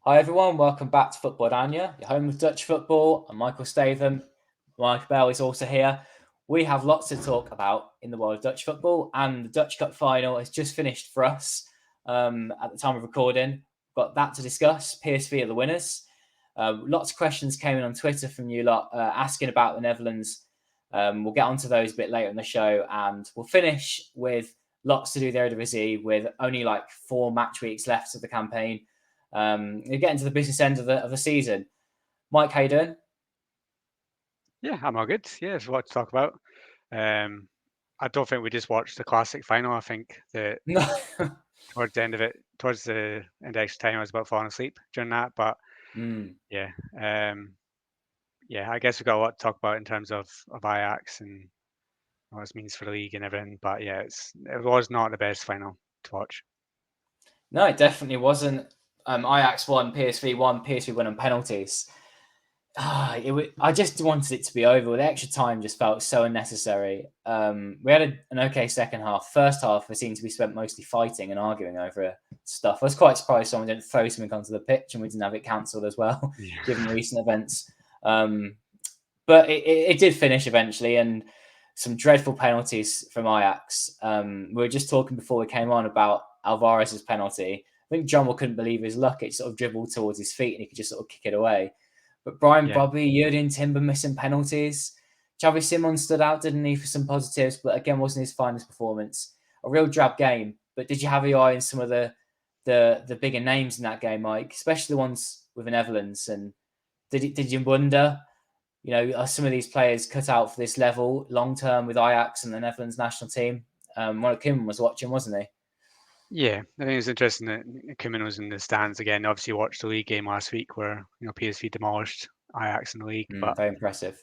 Hi everyone, welcome back to Football-Oranje, your home of Dutch football. I'm Michael Statham. Mike Bell is also here. We have lots to talk about in the world of Dutch football, and the Dutch Cup final has just finished for us at the time of recording. We've got that to discuss. PSV are the winners. Lots of questions came in on Twitter from you lot asking about the Netherlands. We'll get onto those a bit later in the show, and we'll finish with lots to do with the Eredivisie with only like 4 match weeks left of the campaign. You're getting to the business end of the season. Mike, how you doing? Yeah, I'm all good. Yeah, there's a lot to talk about. I don't think we just watched the classic final. I think that No. towards the end of it, towards the end of extra time, I was about falling asleep during that. But Mm. yeah, yeah, I guess we've got a lot to talk about in terms of Ajax and what this means for the league and everything. But yeah, it was not the best final to watch. No, it definitely wasn't. Ajax won, PSV won, PSV won on penalties. I just wanted it to be over. The extra time just felt so unnecessary. We had an okay second half. First half, it seemed to be spent mostly fighting and arguing over stuff. I was quite surprised someone didn't throw something onto the pitch and we didn't have it cancelled as well, given Yeah, recent events. But it did finish eventually, and some dreadful penalties from Ajax. We were just talking before we came on about Alvarez's penalty. I think John couldn't believe his luck. It sort of dribbled towards his feet and he could just sort of kick it away. But Brian yeah, Bobby, Jurgen Timber missing penalties. Xavi Simons stood out, didn't he, for some positives, but again wasn't his finest performance. A real drab game. But did you have your eye on some of the bigger names in that game, Mike? Especially the ones with the Netherlands. And did you wonder, are some of these players cut out for this level long term with Ajax and the Netherlands national team? One of Kim was watching, wasn't he? yeah. I think it's interesting that Koeman was in the stands again. Obviously, watched the league game last week where PSV demolished Ajax in the league, but Very impressive.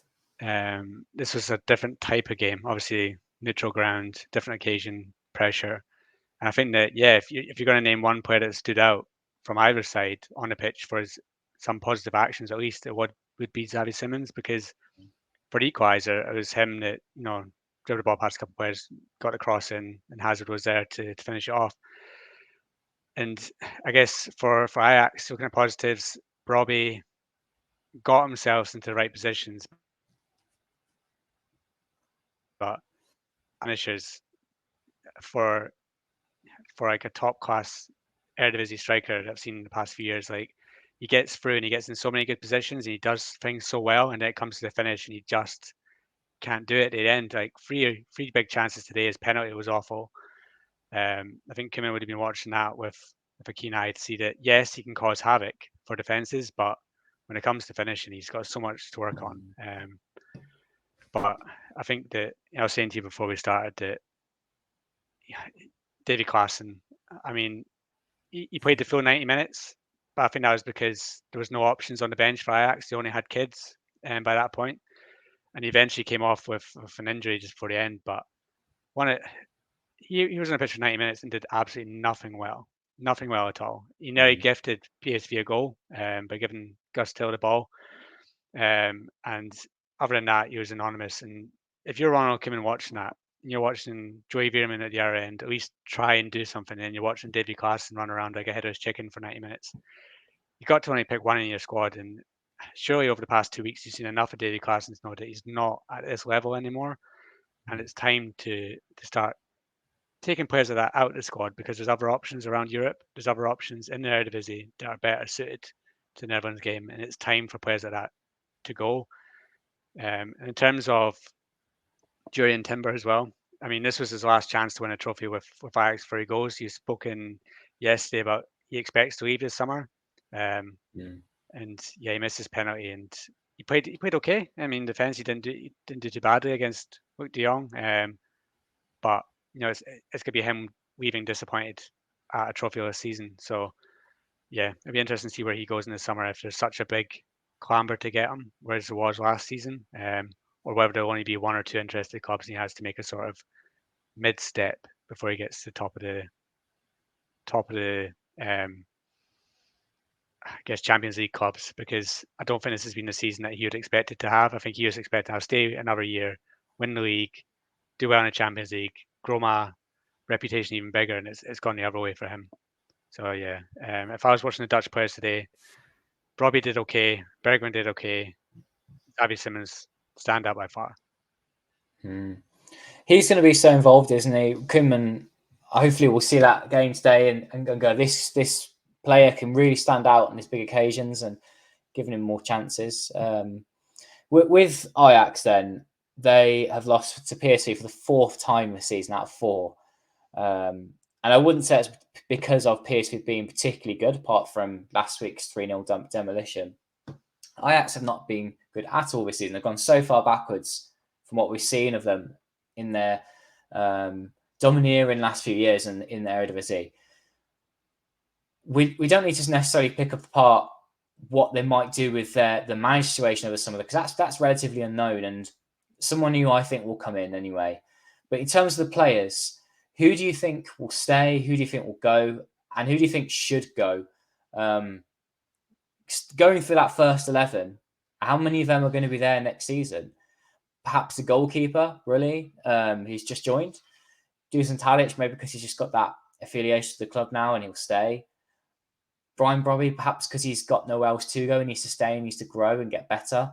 this was a different type of game. Obviously, neutral ground, different occasion, pressure. And I think that yeah, if you're going to name one player that stood out from either side on the pitch for some positive actions, at least it would be Xavi Simons, because for the equaliser, it was him that dribbled the ball past a couple of players, got the cross in, and Hazard was there to finish it off. And I guess for Ajax, looking at positives, Robbie got himself into the right positions, but finishers for like a top class Eredivisie striker that I've seen in the past few years. Like he gets through and he gets in so many good positions and he does things so well, and then it comes to the finish and he just can't do it at the end. Like three big chances today. His penalty was awful. I think Kimmel would have been watching that with a keen eye to see that yes, he can cause havoc for defenses, but when it comes to finishing, he's got so much to work on. But I think that I was saying to you before we started that Davy Klaassen, I mean, he played the full 90 minutes, but I think that was because there was no options on the bench for Ajax. They only had kids by that point, and he eventually came off with an injury just before the end. But one, he was on the pitch for 90 minutes and did absolutely nothing well at all. He nearly gifted PSV a goal by giving Gus Till the ball, and other than that, he was anonymous. And if you're Ronald Koeman watching that, and you're watching Joey Veerman at the other end, at least try and do something. And you're watching Davy Klaassen run around like a headless chicken for 90 minutes. You got to only pick one in your squad, and surely over the past 2 weeks, you've seen enough of Davy Klaassen to know that he's not at this level anymore, and it's time to start taking players like that out of the squad because there's other options around Europe. There's other options in the Eredivisie that are better suited to the Netherlands game, and it's time for players like that to go. And in terms of Julian Timber as well, I mean, this was his last chance to win a trophy with Ajax before he goes. He's spoken yesterday about he expects to leave this summer, um, Mm. and yeah, he missed his penalty and he played okay. I mean, defense he didn't do too badly against Luke De Jong, but it's gonna be him leaving disappointed at a trophyless season. So yeah, it'd be interesting to see where he goes in the summer if there's such a big clamber to get him, whereas there was last season, or whether there'll only be one or two interested clubs and he has to make a sort of mid step before he gets to the top of the I guess Champions League clubs, because I don't think this has been the season that he would expect it to have. I think he was expecting to stay another year, win the league, do well in the Champions League, grow my reputation even bigger, and it's gone the other way for him. So yeah, if I was watching the Dutch players today, Robbie did okay, Bergman did okay, Xavi Simons stand out by far. He's going to be so involved, isn't he? Koeman, hopefully we'll see that game today and go, this player can really stand out on these big occasions, and giving him more chances. With Ajax, then, they have lost to PSV for the 4th time this season out of 4. And I wouldn't say it's because of PSV being particularly good, apart from last week's 3-0 demolition. Ajax have not been good at all this season. They've gone so far backwards from what we've seen of them in their domineering last few years and in their Eredivisie. We don't need to necessarily pick apart what they might do with the managed situation over some of the, because that's relatively unknown, and someone who I think will come in anyway. But in terms of the players, who do you think will stay? Who do you think will go? And who do you think should go? Going through that first 11, how many of them are going to be there next season? Perhaps the goalkeeper, really, who's just joined. Dusan Tadic, maybe because he's just got that affiliation to the club now and he'll stay. Brian Brobby, perhaps because he's got nowhere else to go, he needs to stay, he needs to grow and get better.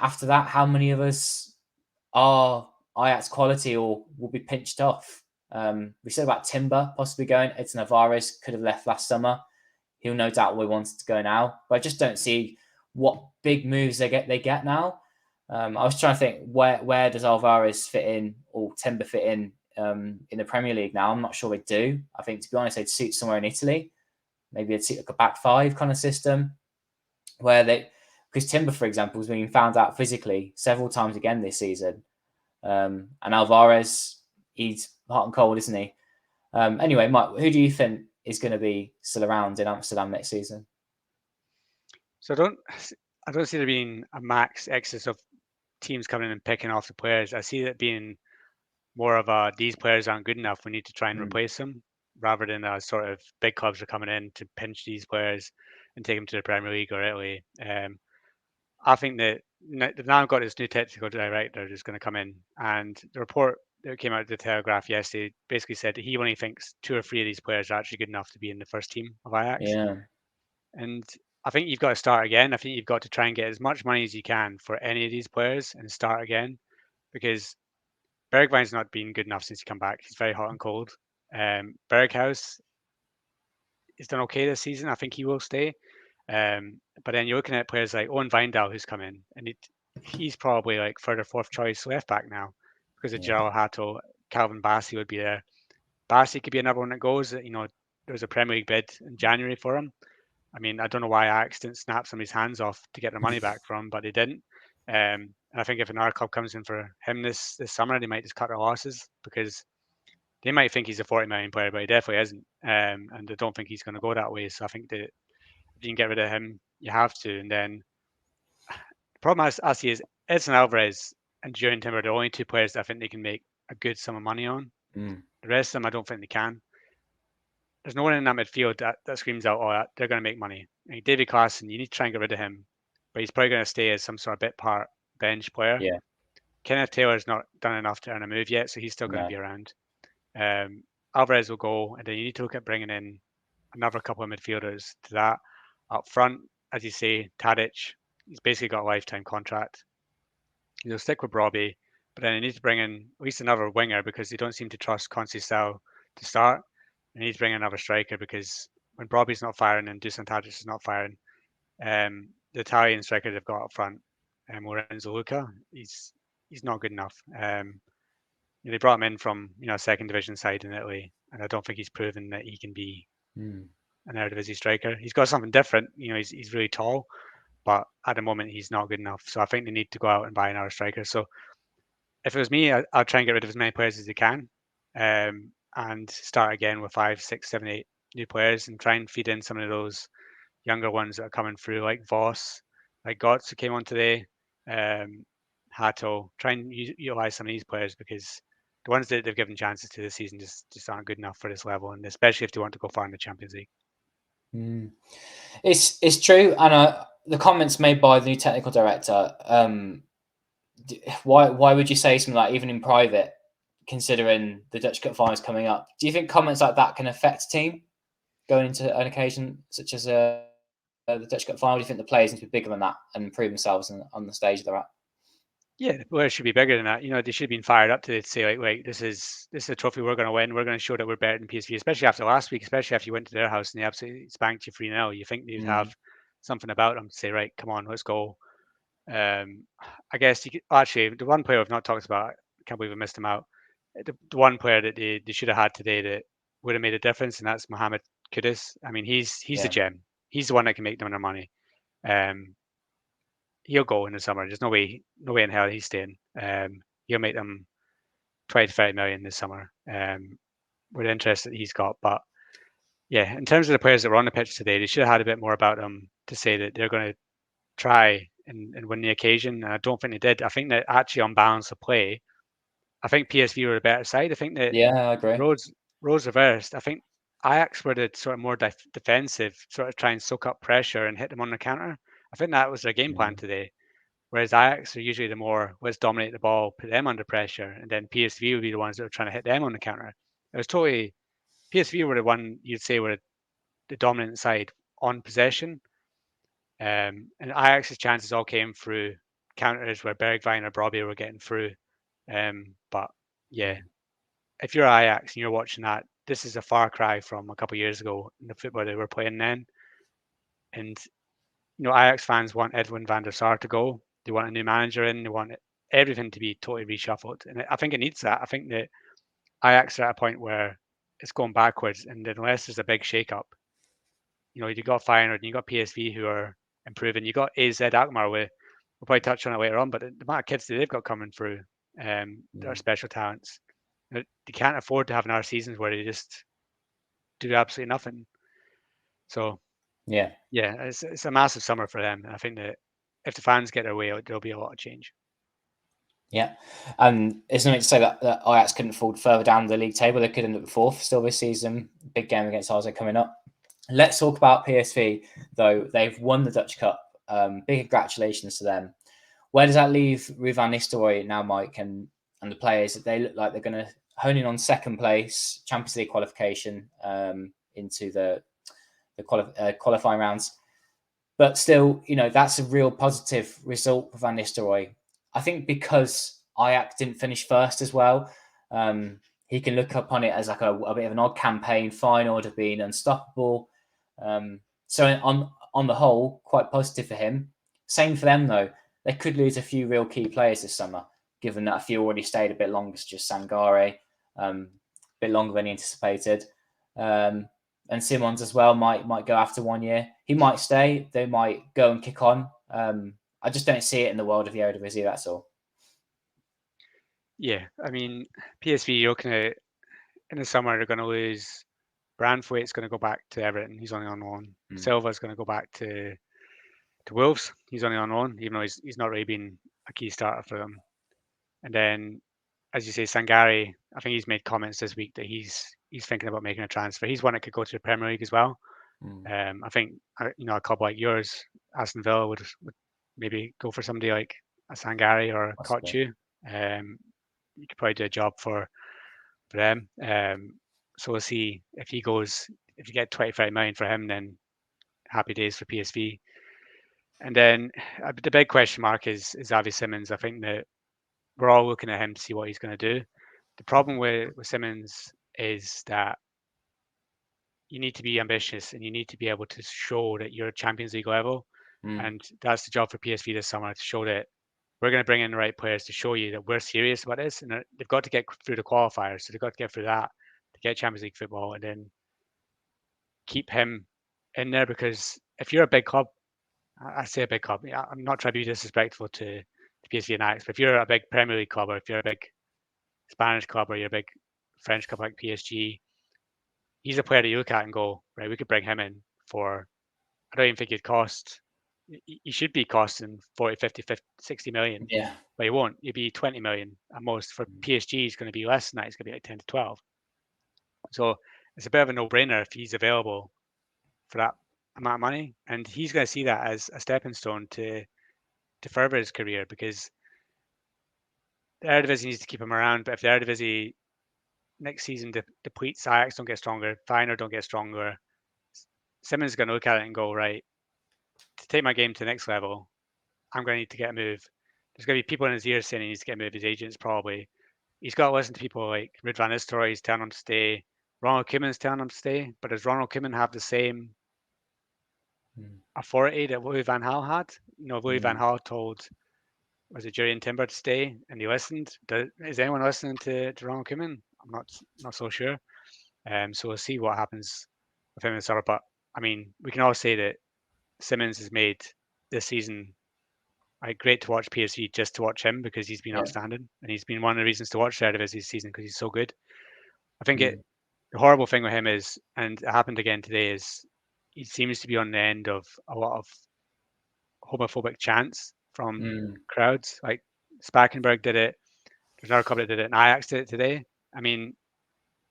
After that, how many of us are Ajax quality or will be pinched off? We said about Timber possibly going. Edson Alvarez could have left last summer. He'll no doubt we wanted to go now, but I just don't see what big moves they get now. I was trying to think where does Alvarez fit in or Timber fit in the Premier League now. I'm not sure they do. I think, to be honest, they'd suit somewhere in Italy. Maybe they'd suit like a back 5 kind of system where because Timber, for example, has been found out physically several times again this season. And Alvarez, he's hot and cold, isn't he? Anyway, Mike, who do you think is going to be still around in Amsterdam next season? So I don't see there being a max excess of teams coming in and picking off the players. I see it being more of these players aren't good enough, we need to try and replace them, rather than a sort of big clubs are coming in to pinch these players and take them to the Premier League or Italy. I think that they've now got this new technical director who's going to come in, and the report that came out of the Telegraph yesterday basically said that he only thinks 2 or 3 of these players are actually good enough to be in the first team of Ajax. Yeah. And I think you've got to start again. I think you've got to try and get as much money as you can for any of these players and start again, because Bergwijn's not been good enough since he come back. He's very hot and cold. Berghuis has done okay this season. I think he will stay. But then you're looking at players like Owen Wijndal, who's come in, and he's probably like 3rd or 4th choice left back now because of Gerald Hato. Calvin Bassey would be there. Bassey could be another one that goes. You know, there's a Premier League bid in January for him. I mean, I don't know why Ajax didn't snap somebody's hands off to get their money back from, but they didn't. And I think if another club comes in for him this summer, they might just cut their losses, because they might think he's a 40 million player, but he definitely isn't. And I don't think he's going to go that way. So I think that if you can get rid of him, you have to. And then the problem I see is Edson Alvarez and Jurgen Timber are the only 2 players that I think they can make a good sum of money on. The rest of them, I don't think they can. There's no one in that midfield that screams out, oh, they're going to make money. Like David Klaassen, you need to try and get rid of him, but he's probably going to stay as some sort of bit part bench player. Yeah. Kenneth Taylor's not done enough to earn a move yet, so he's still going to be around. Alvarez will go, and then you need to look at bringing in another couple of midfielders to that. Up front, as you say, Tadic, he's basically got a lifetime contract. You'll stick with Robbie, but then you need to bring in at least another winger, because they don't seem to trust Conceição to start. You need to bring in another striker, because when Robbie's not firing and Dusan Tadic is not firing, the Italian striker they've got up front, Lorenzo Luca, he's not good enough. They brought him in from a 2nd division side in Italy, and I don't think he's proven that he can be an Eredivisie striker. He's got something different. He's really tall, but at the moment he's not good enough. So I think they need to go out and buy another striker. So if it was me, I'd try and get rid of as many players as they can, and start again with 5, 6, 7, 8 new players, and try and feed in some of those younger ones that are coming through, like Voss, like Götze, who came on today, Hato. Try and utilize some of these players, because the ones that they've given chances to this season just aren't good enough for this level, and especially if they want to go far in the Champions League. It's true, and the comments made by the new technical director. Why would you say something like, even in private, considering the Dutch Cup final is coming up? Do you think comments like that can affect a team? going into an occasion such as the Dutch Cup final? Do you think the players need to be bigger than that and prove themselves on the stage they're at? Yeah, the players should be bigger than that. They should have been fired up to say like, this is a trophy we're going to win. We're going to show that we're better than PSV, especially after last week, especially after you went to their house and they absolutely spanked you 3-0. You think they'd have something about them to say, right, come on, let's go. I guess you could, actually, the one player I've not talked about, I can't believe I missed him out. The one player that they should have had today that would have made a difference, and that's Mohamed Kudus. I mean, he's the gem. He's the one that can make them their money. He'll go in the summer. There's no way in hell he's staying. He'll make them 20 to 30 million this summer. With the interest that he's got. But yeah, in terms of the players that were on the pitch today, they should have had a bit more about them to say that they're going to try and win the occasion. And I don't think they did. I think that actually on balance of play, I think PSV were the better side. I think that I agree. roles reversed. I think Ajax were the sort of more defensive, sort of try and soak up pressure and hit them on the counter. I think that was their game plan today. Whereas Ajax are usually the more, let's dominate the ball, put them under pressure, and then PSV would be the ones that are trying to hit them on the counter. It was totally, PSV were the one you'd say were the dominant side on possession. And Ajax's chances all came through counters where Bergwijn or Brobbey were getting through. But yeah, if you're Ajax and you're watching that, this is a far cry from a couple of years ago in the football they were playing then. And Ajax fans want Edwin van der Sar to go. They want a new manager in. They want everything to be totally reshuffled. And I think it needs that. I think that Ajax are at a point where it's going backwards. And unless there's a big shake-up, you got Feyenoord and you got PSV who are improving. You got AZ Alkmaar. We'll probably touch on it later on, but the amount of kids that they've got coming through that are special talents. They can't afford to have another seasons where they just do absolutely nothing. So yeah, it's a massive summer for them. I think that if the fans get their way, there'll be a lot of change. Yeah, and it's nothing to say that Ajax couldn't fall further down the league table. They could end up fourth still this season. Big game against AZ coming up. Let's talk about PSV, though. They've won the Dutch Cup. Big congratulations to them. Where does that leave Ruud van Nistelrooy now, Mike, and the players? They look like they're going to hone in on second place, Champions League qualification into the qualifying rounds. But still, that's a real positive result for Van Nistelrooy. I think because Ajax didn't finish first as well, he can look upon it as like a bit of an odd campaign. Feyenoord have been unstoppable. So on the whole, quite positive for him. Same for them, though. They could lose a few real key players this summer, given that a few already stayed a bit longer, such as Sangare, a bit longer than anticipated. And Simons as well might go after 1 year. He might stay. They might go and kick on. I just don't see it in the world of the Eredivisie, that's all. Yeah, I mean, PSV, you're looking at in the summer, they're going to lose. Branthwaite's going to go back to Everton. He's only on loan. Silva's going to go back to Wolves. He's only on loan, even though he's not really been a key starter for them. And then, as you say, Sangare, I think he's made comments this week that he's thinking about making a transfer. He's one that could go to the Premier League as well. I think a club like yours, Aston Villa, would maybe go for somebody like a Sangare or a Kochu. You could probably do a job for them. So we'll see if he goes. If you get 25 million for him, then happy days for PSV. And then the big question mark is Xavi Simons. I think that we're all looking at him to see what he's going to do. The problem with Simons is that you need to be ambitious and you need to be able to show that you're Champions League level. And that's the job for PSV this summer, to show that we're going to bring in the right players to show you that we're serious about this. And they've got to get through the qualifiers. So they've got to get through that to get Champions League football and then keep him in there. Because if you're a big club, I say a big club, I'm not trying to be disrespectful to PSV and Ajax, but if you're a big Premier League club or if you're a big Spanish club or you're a big French club like PSG, he's a player that you look at and go, right, we could bring him in for, I don't even think he'd cost, he should be costing 40, 50, 60 million. Yeah. But he won't. He'd be 20 million at most. For PSG, he's going to be less than that. He's going to be like 10 to 12. So it's a bit of a no-brainer if he's available for that amount of money. And he's going to see that as a stepping stone to further his career, because the Eredivisie needs to keep him around. But if the Eredivisie next season depletes, Ajax don't get stronger, Feyenoord don't get stronger, Simmons is going to look at it and go, right, to take my game to the next level, I'm going to need to get a move. There's going to be people in his ear saying he needs to get a move. His agents probably. He's got to listen to people like Ruud van Nistelrooy is telling him to stay. Ronald Koeman's telling him to stay. But does Ronald Koeman have the same authority that Louis van Gaal had? Louis van Gaal told, was it Jurien Timber to stay, and he listened. Is anyone listening to Ronald Koeman? I'm not so sure. So we'll see what happens with him in the summer. But I mean, we can all say that Simmons has made this season great to watch PSV just to watch him because he's been outstanding, and he's been one of the reasons to watch Eredivisie this season because he's so good. I think the horrible thing with him is, and it happened again today, is he seems to be on the end of a lot of homophobic chants from crowds. Like Spakenburg did it. There's another club that did it, and Ajax did it today. I mean,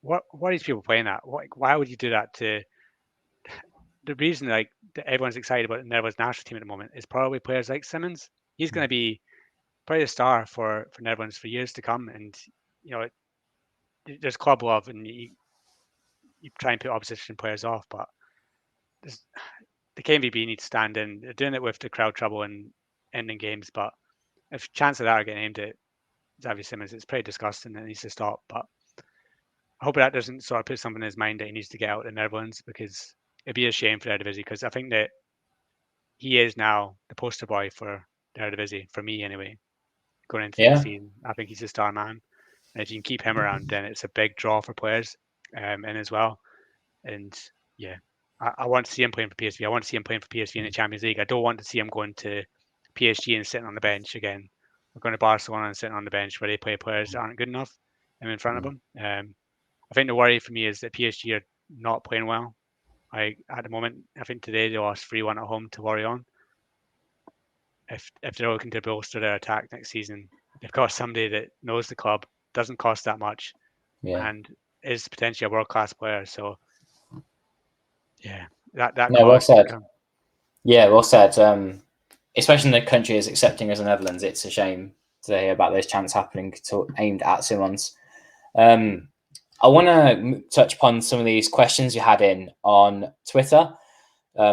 what are these people playing at? Why would you do that to? The reason that everyone's excited about the Netherlands national team at the moment is probably players like Simmons. He's going to be probably a star for Netherlands for years to come, and there's club love, and you try and put opposition players off, but the KNVB needs to stand in. They're doing it with the crowd trouble and ending games, but if chances of that are getting aimed at Xavi Simons, it's pretty disgusting and it needs to stop. But I hope that doesn't sort of put something in his mind that he needs to get out of the Netherlands, because it'd be a shame for the Eredivisie, because I think that he is now the poster boy for the Eredivisie, for me anyway, going into next season. I think he's a star man. And if you can keep him around, then it's a big draw for players in as well. And yeah, I want to see him playing for PSV. I want to see him playing for PSV in the Champions League. I don't want to see him going to PSG and sitting on the bench again. We're going to Barcelona and sitting on the bench where they play players that aren't good enough in front of him. I think the worry for me is that PSG are not playing well. At the moment, I think today they lost 3-1 at home to Lorient. If they're looking to bolster their attack next season, they've got somebody that knows the club, doesn't cost that much, and is potentially a world-class player. So yeah, that no, well said. Yeah, well said. Especially in a country as accepting as the Netherlands, it's a shame to hear about those chants happening aimed at Simons. I want to touch upon some of these questions you had in on Twitter.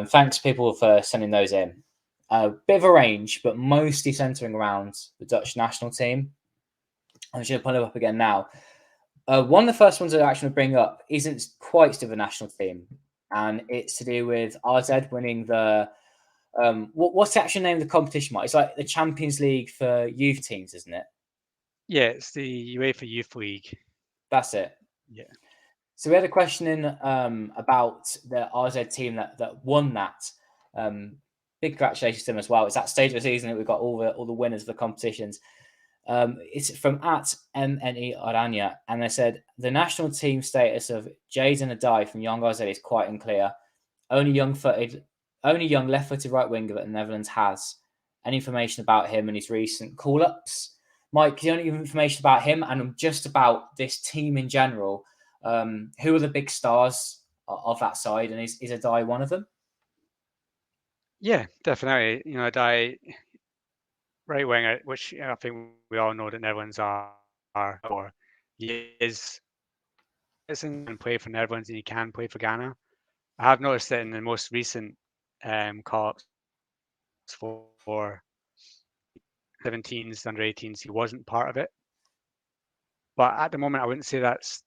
Thanks, people, for sending those in. A bit of a range, but mostly centering around the Dutch national team. I'm just going to pull it up again now. One of the first ones I actually bring up isn't quite to the national team, and it's to do with RZ winning the what's the actual name of the competition, Mike? It's like the Champions League for youth teams, isn't it? Yeah, it's the UEFA Youth League. That's it. Yeah. So we had a question in about the RZ team that won that. Big congratulations to them as well. It's that stage of the season that we've got all the winners of the competitions. It's from @MNE-Oranje, and they said the national team status of Jaden Adai from Young RZ is quite unclear. Only young left-footed right winger that the Netherlands has. Any information about him and his recent call-ups? Mike, do you know any information about him and just about this team in general? Who are the big stars of that side, and is Adai one of them? Yeah, definitely. Adai, right winger, which I think we all know that Netherlands are, or he is, and play for Netherlands, and he can play for Ghana. I have noticed that in the most recent call-ups for 17s, under 18s, he wasn't part of it. But at the moment, I wouldn't say that's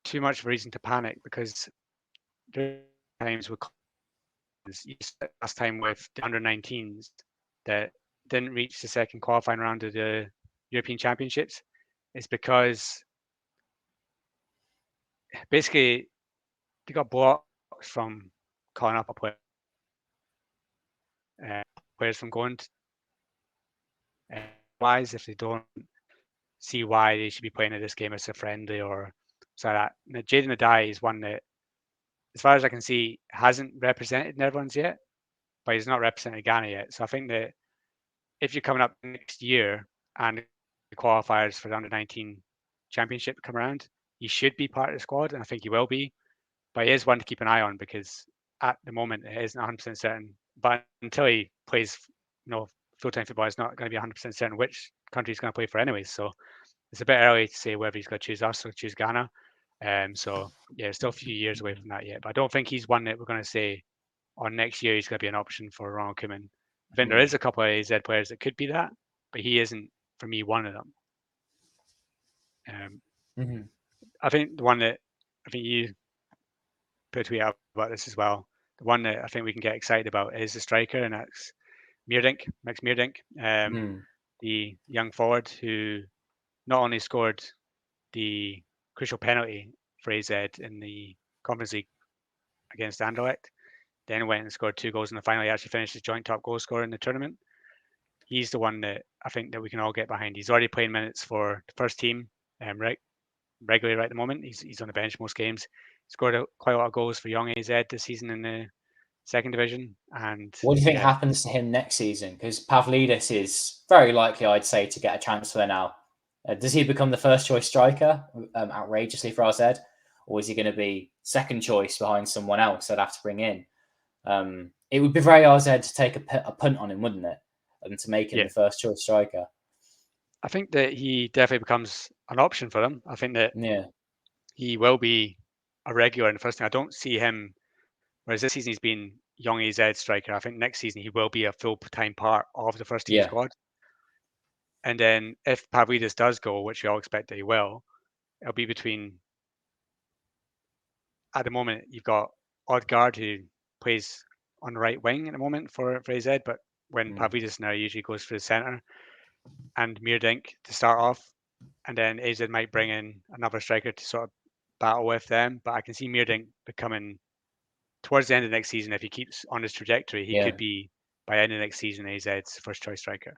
too much of a reason to panic, because there are times with last time with the under 19s that didn't reach the second qualifying round of the European Championships. It's because basically they got blocked from calling up a player, players from going to wise if they don't see why they should be playing at this game as a friendly or so like that. Now, Jaden Adai is one that, as far as I can see, hasn't represented Netherlands yet, but he's not represented Ghana yet. So I think that if you're coming up next year and the qualifiers for the under-19 championship come around, he should be part of the squad, and I think he will be. But he is one to keep an eye on, because at the moment it isn't 100% certain. But until he plays, full-time football, it's not going to be 100% certain which country he's going to play for anyways. So it's a bit early to say whether he's going to choose us or choose Ghana. So yeah, it's still a few years away from that yet. But I don't think he's one that we're going to say on next year he's going to be an option for Ronald Koeman. I think there is a couple of AZ players that could be that, but he isn't, for me, one of them. I think the one that I think you put a tweet out about this as well. The one that I think we can get excited about is the striker, and that's Max Meerdink, the young forward who not only scored the crucial penalty for AZ in the Conference League against Anderlecht, then went and scored 2 goals in the final. He actually finished as joint top goal scorer in the tournament. He's the one that I think that we can all get behind. He's already playing minutes for the first team regularly right at the moment. He's on the bench most games. Scored quite a lot of goals for young AZ this season in the second division. And what do you think happens to him next season? Because Pavlidis is very likely, I'd say, to get a transfer now. Does he become the first choice striker outrageously for RZ? Or is he going to be second choice behind someone else they'd have to bring in? It would be very RZ to take a punt on him, wouldn't it? And to make him the first choice striker. I think that he definitely becomes an option for them. I think that he will be a regular in the first team. I don't see him, whereas this season he's been young AZ striker. I think next season he will be a full-time part of the first team squad. And then if Pavlidis does go, which we all expect that he will, it'll be between, at the moment, you've got Odegaard who plays on the right wing at the moment for AZ, but when Pavlidis now usually goes for the centre, and Meerdink to start off, and then AZ might bring in another striker to sort of battle with them. But I can see Meerdink becoming, towards the end of next season, if he keeps on his trajectory, he could be, by end of next season, AZ's first choice striker.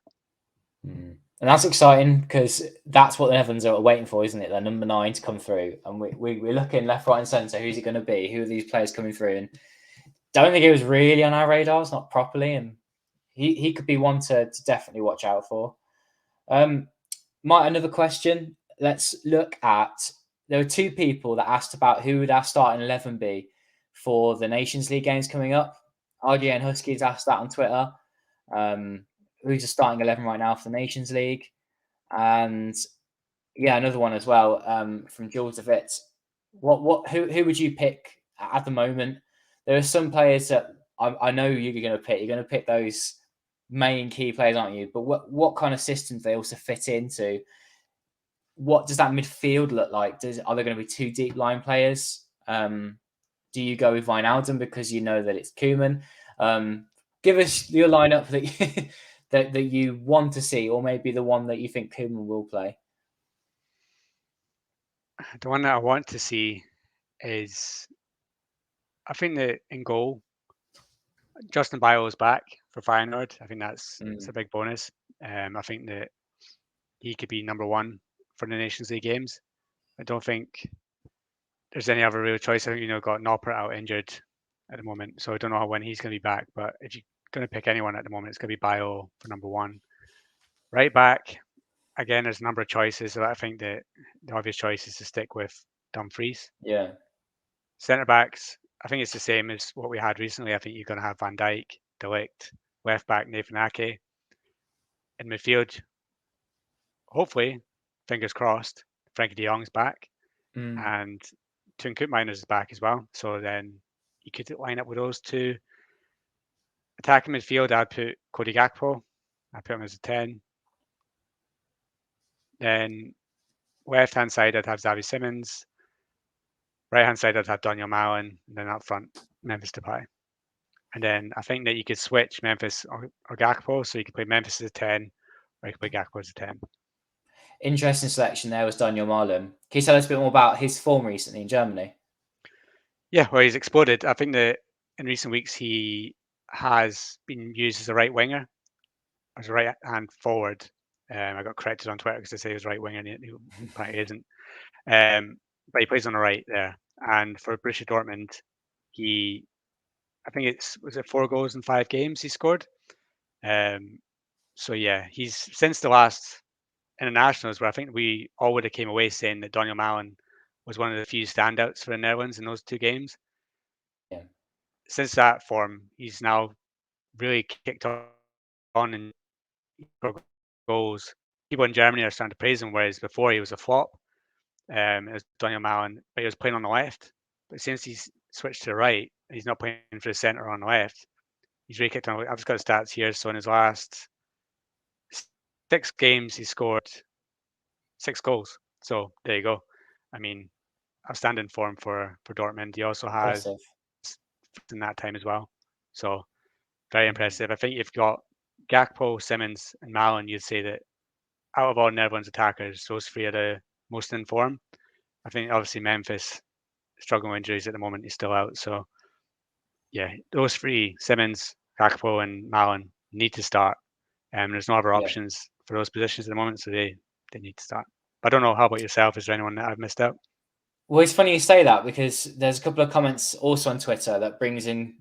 And that's exciting because that's what the Netherlands are waiting for, isn't it? Their number 9 to come through. And we're looking left, right, and centre. Who's it going to be? Who are these players coming through? And don't think he was really on our radars, not properly. And he could be one to definitely watch out for. Another question. Let's look at, there were 2 people that asked about who would our starting 11 be for the Nations League games coming up. RGN Huskies asked that on Twitter. Who's the starting 11 right now for the Nations League? And another one as well from Jules DeVitt. Who would you pick at the moment? There are some players that I know you're going to pick. You're going to pick those main key players, aren't you? But what kind of systems they also fit into? What does that midfield look like? Are there going to be 2 deep line players? Do you go with Wijnaldum because you know that it's Koeman? Give us your lineup that that you want to see, or maybe the one that you think Koeman will play. The one that I want to see is, I think that in goal, Justin Bijlo is back for Feyenoord. I think that's a big bonus. I think that he could be number 1 for the Nations League games. I don't think there's any other real choice. I think, got Noppert out injured at the moment, so I don't know when he's going to be back. But if you're going to pick anyone at the moment, it's going to be Bijlo for number 1. Right back, again, there's a number of choices. So I think that the obvious choice is to stick with Dumfries. Yeah. Centre backs, I think it's the same as what we had recently. I think you're going to have Van Dijk, De Ligt, left back Nathan Ake. In midfield, hopefully, fingers crossed, Frankie de Jong's back. And Toon Koopmeiners is back as well. So then you could line up with those 2. Attacking midfield, I'd put Cody Gakpo. I'd put him as a 10. Then left-hand side, I'd have Xavi Simons. Right-hand side, I'd have Daniel Malen. And then up front, Memphis Depay. And then I think that you could switch Memphis or Gakpo. So you could play Memphis as a 10, or you could play Gakpo as a 10. Interesting selection there was Daniel Malen. Can you tell us a bit more about his form recently in Germany? Yeah, well, he's exploded. I think that in recent weeks he has been used as a right winger, as a right hand forward. I got corrected on Twitter because they say he was right winger, and he apparently isn't. But he plays on the right there. And for Borussia Dortmund, I think was it 4 goals in 5 games he scored. So yeah, he's since the last internationals where I think we all would have came away saying that Daniel Malen was one of the few standouts for the Netherlands in those 2 games. Yeah. Since that form, he's now really kicked on and goals. People in Germany are starting to praise him, whereas before he was a flop. It was Daniel Malen, but he was playing on the left. But since he's switched to the right, He's not playing for the centre on the left. He's really kicked on. I've just got stats here. So in his last 6 games, he scored 6 goals. So there you go. I mean, outstanding form for Dortmund. He also has Impressive. in that time as well. So very impressive. I think you've got Gakpo, Simons, and Malin. You'd say that out of all Netherlands attackers, those 3 are the most in form. I think obviously Memphis struggling with injuries at the moment. He's still out. So yeah, those 3, Simons, Gakpo, and Malin, need to start. There's no other Yeah. options for those positions at the moment, so they need to start. But I don't know. How about yourself? Is there anyone that I've missed out? Well, it's funny you say that because there's a couple of comments also on Twitter that brings in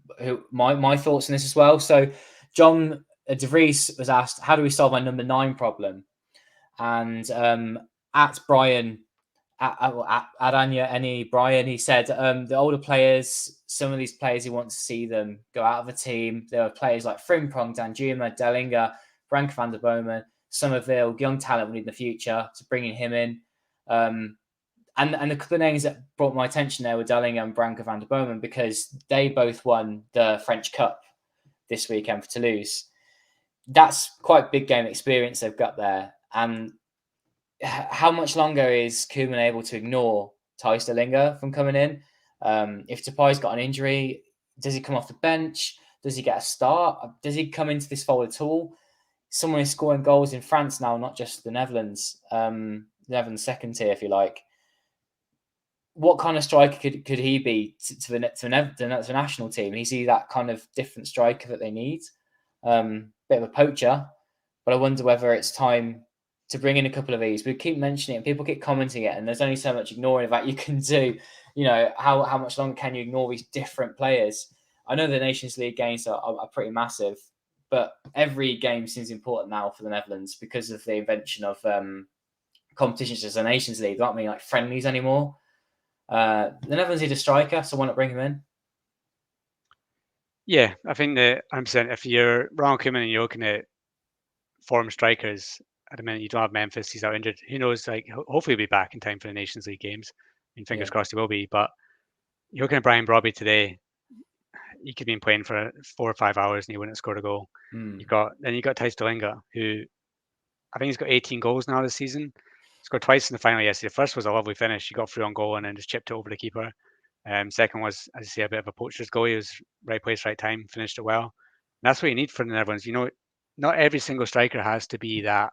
my thoughts on this as well. So John De Vries was asked, how do we solve our number 9 problem? And at Brian, at Anya, any Brian, he said the older players, some of these players, he wants to see them go out of the team. There are players like Frimpong, Danjuma, Dellinger, Brank van der Bomen, Somerville, young talent we need in the future, to bringing him in. And the couple of names that brought my attention there were Dellinger and Branko van der Bomen because they both won the French Cup this weekend for Toulouse. That's quite big game experience they've got there. And how much longer is Koeman able to ignore Thijs Dellinger from coming in? If Tapai's got an injury, does he come off the bench? Does he get a start? Does he come into this fold at all? Someone is scoring goals in France now, not just the Netherlands. The Netherlands second tier, if you like. What kind of striker could he be to the national team? Is he that kind of different striker that they need? Bit of a poacher, but I wonder whether it's time to bring in a couple of these. We keep mentioning it, and people keep commenting it, and there's only so much ignoring of that you can do. You know, how much longer can you ignore these different players? I know the Nations League games are pretty massive, but every game seems important now for the Netherlands because of the invention of competitions as a Nations League. They aren't being like friendlies anymore. The Netherlands need a striker, so why not bring him in? Yeah, I think that I'm saying if you're Ronald Koeman and you're looking at form strikers at the minute, you don't have Memphis. He's out injured. Who knows? Like, hopefully he'll be back in time for the Nations League games. I mean, fingers crossed he will be. But you're looking at Brian Brobby today. He could have been playing for 4 or 5 hours and he wouldn't have scored a goal. You got Thijs Dellinger, who I think he's got 18 goals now this season. Scored twice in the final yesterday. The first was a lovely finish. He got through on goal and then just chipped it over the keeper. Second was, as you say, a bit of a poacher's goal. He was right place, right time, finished it well. And that's what you need for the Netherlands. You know, not every single striker has to be that.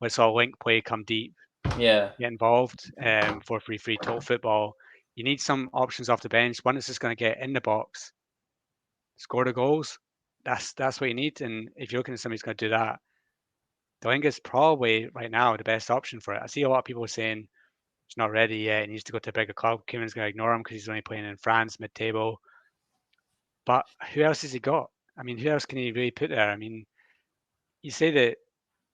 Let's all link play, come deep, Yeah, get involved, 4-3-3 total football. You need some options off the bench. One that's just going to get in the box, score the goals. That's what you need. And if you're looking at somebody who's going to do that, Delinga's probably right now the best option for it. I see a lot of people saying he's not ready yet. He needs to go to a bigger club. Koeman's going to ignore him because he's only playing in France, mid-table. But who else has he got? I mean, who else can he really put there? I mean, you say that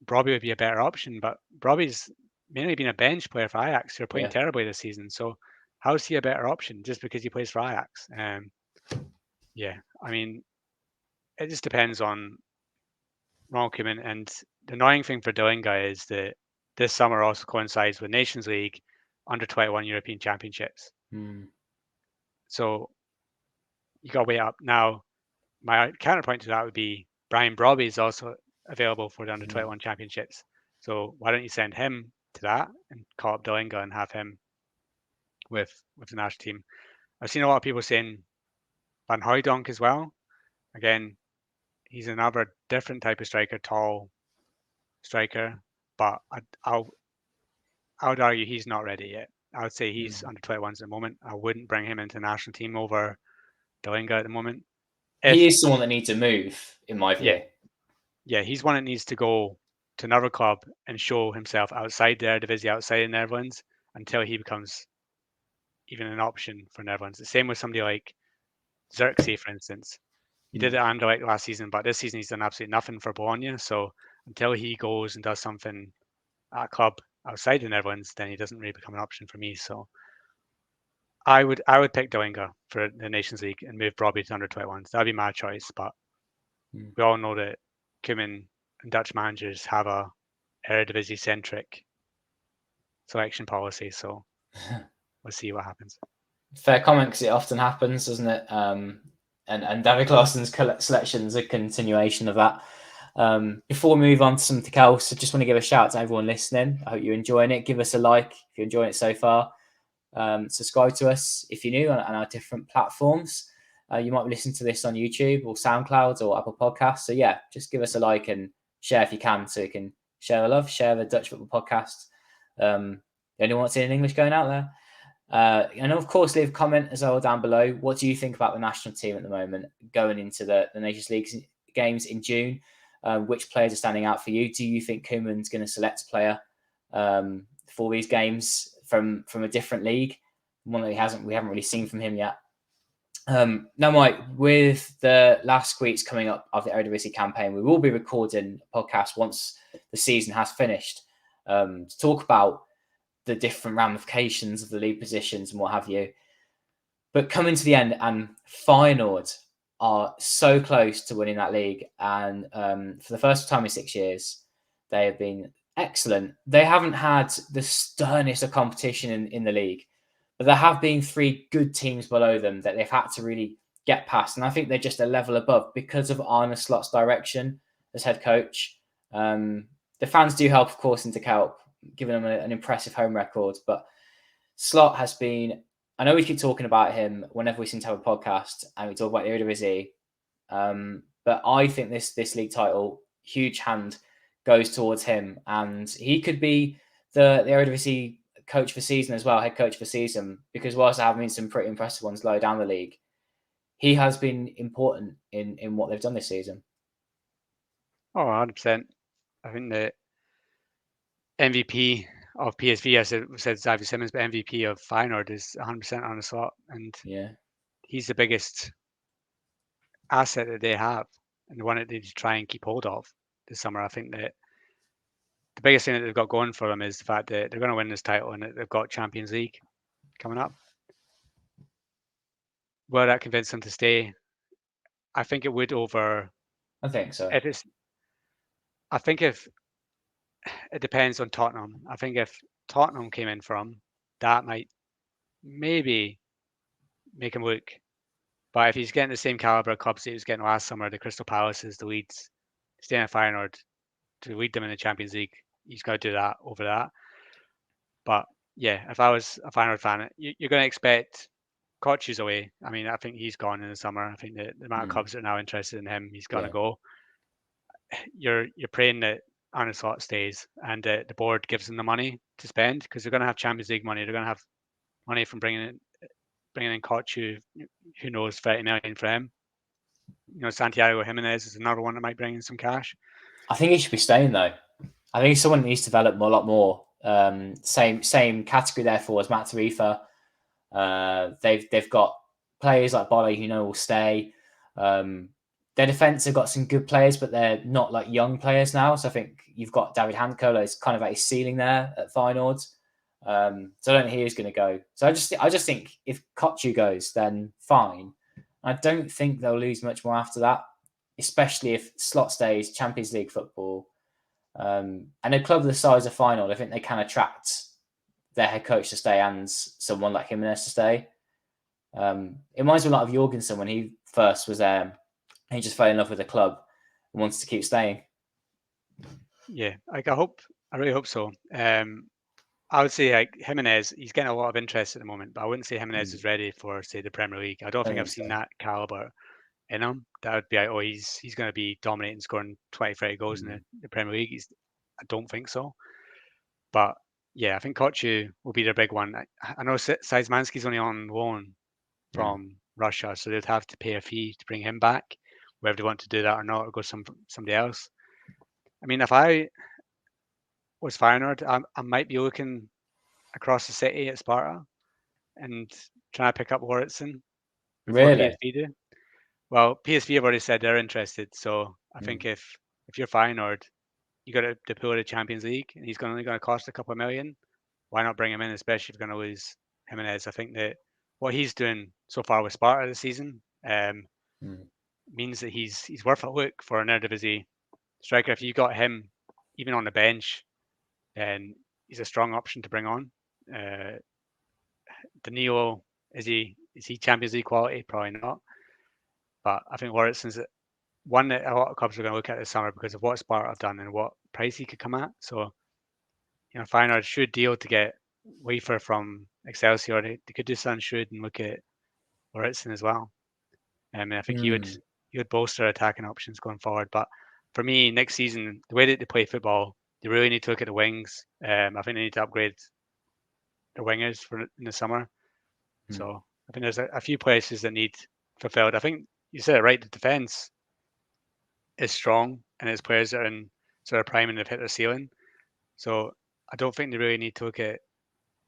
Brobby would be a better option, but Brobby's mainly been a bench player for Ajax, who are playing terribly this season. So how is he a better option just because he plays for Ajax? Yeah, I mean, it just depends on Ronald Koeman. And the annoying thing for Delinga is that this summer also coincides with Nations League, under-21 European Championships. So you got to wait up. Now, my counterpoint to that would be Brian Brobby is also available for the under-21 championships. So why don't you send him to that and call up Delinga and have him with the national team? I've seen a lot of people saying Van Hooijdonk as well. Again, he's another different type of striker, tall striker, but I would argue he's not ready yet. I would say he's under 21s at the moment. I wouldn't bring him into the national team over Delinga at the moment. He is someone that needs to move, in my view. Yeah, he's one that needs to go to another club and show himself outside the Eredivisie, outside the Netherlands, until he becomes even an option for Netherlands. The same with somebody like Xerxes, for instance. He did it at Anderlecht last season, but this season he's done absolutely nothing for Bologna. So until he goes and does something at a club outside the Netherlands, then he doesn't really become an option for me. So I would pick Delinga for the Nations League and move Brobby to under 21s. That'd be my choice, but we all know that Koeman and Dutch managers have a Eredivisie centric selection policy. So let's see what happens. Fair comment, because it often happens, doesn't it? And David Clausen's selection is a continuation of that. Before we move on to something else, I just want to give a shout out to everyone listening. I hope you're enjoying it. Give us a like if you're enjoying it so far. Subscribe to us if you're new on our different platforms. You might be listening to this on YouTube or SoundCloud or Apple Podcasts. So yeah, just give us a like and share if you can, so you can share the love, share the Dutch Football Podcast. Anyone wants it in English going out there? And of course, leave a comment as well down below. What do you think about the national team at the moment, going into the Nations League games in June? Which players are standing out for you? Do you think Koeman's going to select a player for these games from a different league, one that we haven't really seen from him yet? Now, Mike, with the last weeks coming up of the Eredivisie campaign, we will be recording a podcast once the season has finished to talk about the different ramifications of the league positions and what have you. But coming to the end, and Feyenoord are so close to winning that league. And for the first time in 6 years, they have been excellent. They haven't had the sternest of competition in the league, but there have been 3 good teams below them that they've had to really get past. And I think they're just a level above because of Arne Slot's direction as head coach. The fans do help, of course, into help, giving them an impressive home record. But Slot has been, I know we keep talking about him whenever we seem to have a podcast and we talk about the Eredivisie, but I think this league title, huge hand goes towards him, and he could be the Eredivisie coach for season as well, head coach for season, because whilst there have been some pretty impressive ones low down the league, he has been important in what they've done this season. Oh, 100%. I think the MVP of PSV, I said Xavi Simons, but MVP of Feyenoord is 100% on the slot, and Yeah, he's the biggest asset that they have, and the one that they need to try and keep hold of this summer. I think that the biggest thing that they've got going for them is the fact that they're going to win this title and that they've got Champions League coming up. Will that convince them to stay? I think it would over. I think so. I think if it depends on Tottenham. I think if Tottenham came in from, that might maybe make him look. But if he's getting the same caliber of clubs that he was getting last summer, the Crystal Palaces, the Leeds, staying at Feyenoord to lead them in the Champions League, he's got to do that over that. But yeah, if I was a Feyenoord fan, you're going to expect Kochu's away. I mean, I think he's gone in the summer. I think the amount of clubs that are now interested in him, he's going to go. You're praying that Arne Slot stays and the board gives them the money to spend, because they're going to have Champions League money. They're going to have money from bringing in Kochu, who knows, 30 million for him. Santiago Jimenez is another one that might bring in some cash. I think he should be staying though. I think someone that needs to develop a lot more. Same category therefore as Matt Tarifa. They've got players like Bolle who will stay. Their defense have got some good players, but they're not like young players now. So I think you've got David Handkola is kind of at his ceiling there at Feyenoord. So I don't think he is going to go. So I just think if Kochu goes, then fine. I don't think they'll lose much more after that, especially if Slot stays, Champions League football. And a club the size of Feyenoord, I think they can attract their head coach to stay and someone like Jimenez to stay. It reminds me a lot of Jorgensen when he first was there. He just fell in love with the club and wants to keep staying. Yeah, I really hope so. I would say like Jimenez, he's getting a lot of interest at the moment, but I wouldn't say Jimenez is ready for, say, the Premier League. I don't think I've seen that caliber in him. That would be like, oh, he's going to be dominating, scoring 20, 30 goals in the Premier League. I don't think so. But yeah, I think Kochu will be their big one. I know Seizmanski's only on loan from Russia, so they'd have to pay a fee to bring him back, whether they want to do that or not, or go somebody else. I mean, if I was Feyenoord, I might be looking across the city at Sparta and trying to pick up Lauritsen before Really? PSV do. Well, PSV have already said they're interested, so I think if you're Feyenoord, you got to pull the Champions League, and he's only going to cost a couple of million. Why not bring him in, especially if you're going to lose Jimenez? I think that what he's doing so far with Sparta this season means that he's worth a look for an Eredivisie striker. If you got him even on the bench, then he's a strong option to bring on. Danilo Is he Champions League quality? Probably not. But I think Lauritsen's one that a lot of clubs are going to look at this summer because of what Sparta have done and what price he could come at. So, Feyenoord should deal to get Wafer from Excelsior. They could do something should and look at Lauritsen as well. And I think he would bolster attacking options going forward. But for me, next season, the way that they play football, they really need to look at the wings. I think they need to upgrade the wingers for in the summer. So I think there's a few places that need fulfilled. I think you said it right. The defense is strong, and its players that are in sort of prime and they've hit their ceiling. So I don't think they really need to look at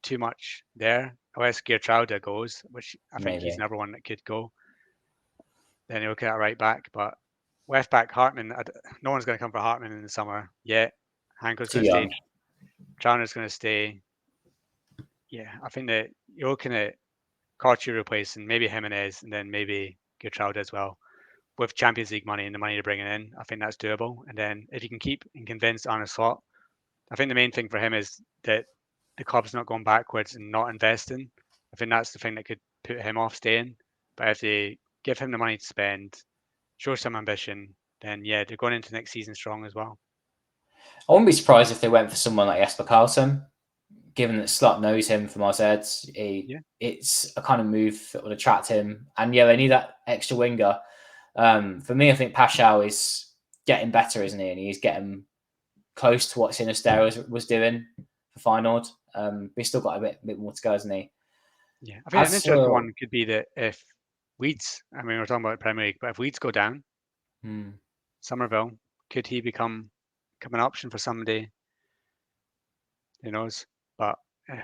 too much there, unless Geertruida goes, which I think he's another one that could go. Then you look at a right back, but left back Hartman, no one's going to come for Hartman in the summer yet. Hanko's going to stay. Trauner's going to stay. Yeah, I think that you're looking at Cartier replacing maybe Jimenez and then maybe Geertruida as well. With Champions League money and the money they're bringing in, I think that's doable. And then if you can keep and convince Arne Slot, I think the main thing for him is that the club's not going backwards and not investing. I think that's the thing that could put him off staying. But if they give him the money to spend, show some ambition, then yeah, they're going into next season strong as well. I wouldn't be surprised if they went for someone like Jesper Karlsson, given that Slot knows him from Oz. It's a kind of move that would attract him. And yeah, they need that extra winger. For me, I think Paschal is getting better, isn't he? And he's getting close to what Sinisterra was doing for Feyenoord. But he's still got a bit more to go, hasn't he? Yeah, I think an interesting one could be that if Leeds, I mean, we're talking about Premier League, but if Leeds go down, Somerville, could he become an option for somebody? Who knows? But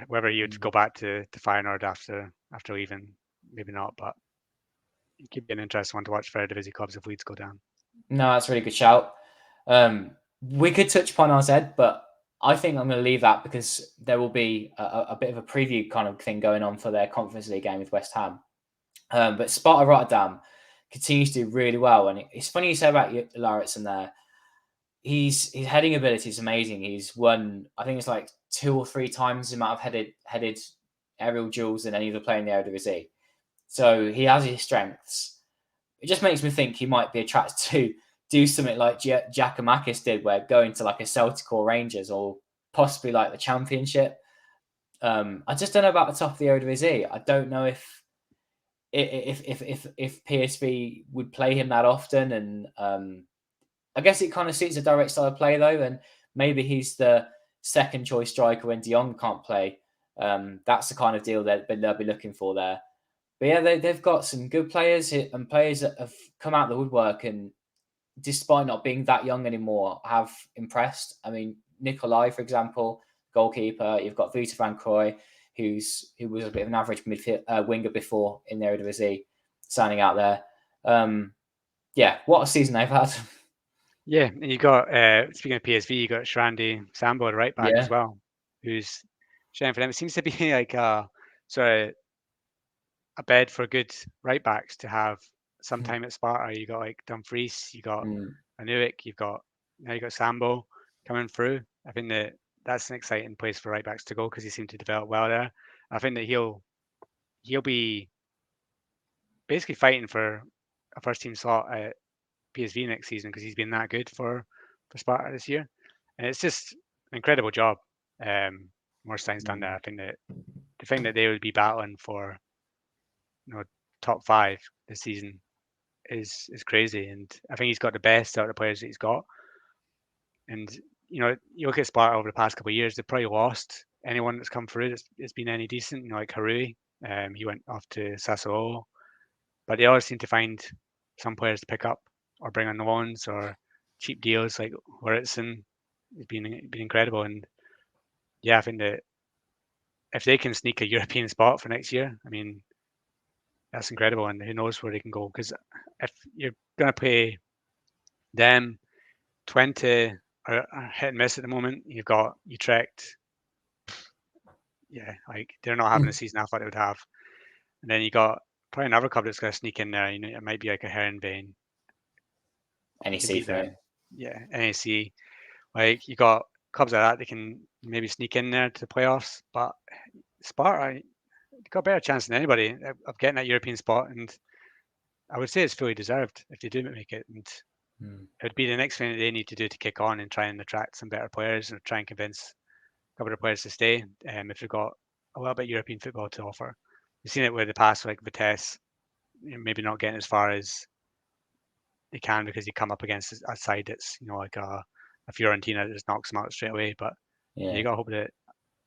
whether you'd go back to Feyenoord after leaving, maybe not. But it could be an interesting one to watch for Eredivisie clubs if Leeds go down. No, that's a really good shout. We could touch upon RZ, but I think I'm going to leave that because there will be a bit of a preview kind of thing going on for their Conference League game with West Ham. But Sparta Rotterdam continues to do really well. And it's funny you say about Lauritsen there. His heading ability is amazing. He's won, I think it's like 2 or 3 times the amount of headed aerial duels than any other player in the Eredivisie. So he has his strengths. It just makes me think he might be attracted to do something like Giacomakis did, where going to like a Celtic or Rangers or possibly like the Championship. I just don't know about the top of the Eredivisie. I don't know if PSV would play him that often, and I guess it kind of suits a direct style of play though, and maybe he's the second choice striker when De Jong can't play. That's the kind of deal that they'll be looking for there. But yeah, they've got some good players and players that have come out of the woodwork and, despite not being that young anymore, have impressed. I mean, Nikolai, for example, goalkeeper. You've got Wouter van Krooij, who was a bit of an average winger before in the Eredivisie, signing out there. Yeah, what a season they've had. Yeah, and you got speaking of PSV, you got Shrandi Sambo at right back as well, who's sharing for them. It seems to be like sort of a bed for good right backs to have some time at Sparta. You got like Dumfries, you got Anuik, you got Sambo coming through. I think that's an exciting place for right backs to go because he seemed to develop well there. I think that he'll be basically fighting for a first team slot at PSV next season because he's been that good for Sparta this year, and it's just an incredible job. Morstein's done there. I think that the thing that they would be battling for, top 5 this season is crazy, and I think he's got the best out of the players that he's got. And you look at Sparta over the past couple of years, they've probably lost anyone that's come through that's been any decent. Like Harui, he went off to Sassuolo, but they always seem to find some players to pick up or bring on the loans or cheap deals. Like Lauritsen has been incredible, and yeah, I think that if they can sneak a European spot for next year, I mean, that's incredible, and who knows where they can go? Because if you're going to pay them 20 or hit and miss at the moment, you've got Utrecht. Yeah, like they're not having the season I thought they would have. And then you got probably another club that's going to sneak in there. It might be like a Herenveen. NEC for him. Yeah, NEC. Like you got clubs like that, they can maybe sneak in there to the playoffs. But Sparta, got a better chance than anybody of getting that European spot, and I would say it's fully deserved if they do make it. And it would be the next thing that they need to do to kick on and try and attract some better players and try and convince a couple of players to stay if they've got a little bit of European football to offer. We've seen it with the past, like Vitesse, maybe not getting as far as they can because you come up against a side that's like a Fiorentina that just knocks them out straight away. But you got to hope that